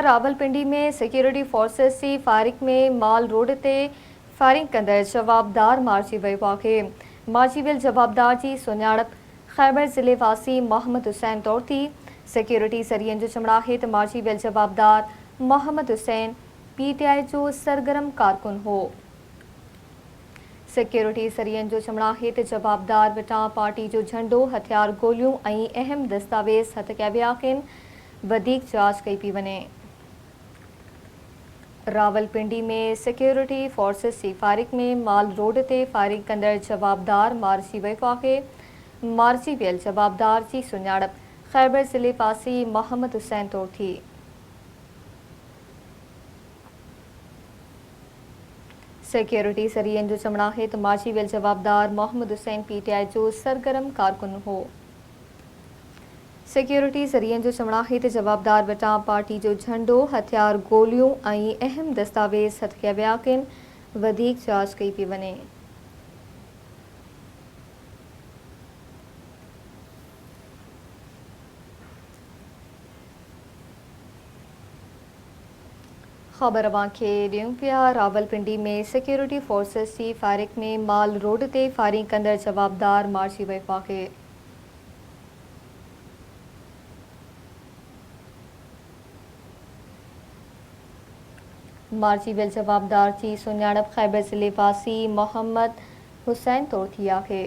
रावलपिंडी में security forces की firing में माल रोड ते फायरिंग कंदड़ जवाबदार मारिजी वियो आहे। मारिजी वियल जवाबदार जी सुञाणप खैबर ज़िले वासी मोहम्मद हुसैन तौर थी। सिक्योरिटी ज़रियनि जो चवणु आहे त मारिजी वियल जवाबदार मोहम्मद हुसैन PTI जो सरगर्म कारकुन हो। सिक्योरिटी ज़रियनि जो चवणु आहे त जवाबदार वटां पार्टी जो झंडो, हथियार, गोलियूं ऐं अहम दस्तावेज़ हथ कया विया आहिनि। वधीक जांच कई पई वञे। रावलपिंडी में सिक्योरिटी फोर्सेस की फायरिंग में माल रोड ते फायरिंग कंदड़ जवाबदार मारिजी वियो आहे। मारिजी वियल जवाबदार जी सुञाणप खैबर ज़िले वासी मोहम्मद हुसैन तौर थी। सिक्योरिटी ज़रियनि जो चवणु आहे त मारिजी वियल जवाबदार मोहम्मद हुसैन PTI जो सरगर्म कारकुन हो। सिक्योरिटी ज़रियनि जो चवणु आहे त जवाबदार वटां पार्टी जो झंडो, हथियार, गोलियूं ऐं अहम दस्तावेज़ हथ कया विया आहिनि। वधीक जांच कई पई वञे। ख़बर अवांखे ॾियूं पिया। रावलपिंडी में सिक्योरिटी फोर्सेस की फायरिंग में माल रोड ते फायरिंग कंदड़ जवाबदार मारिजी वियो आहे। मारिजी वियल जवाबदार जी सुञाणप खैबर ज़िले वासी मोहम्मद हुसैन तौर थी आहे।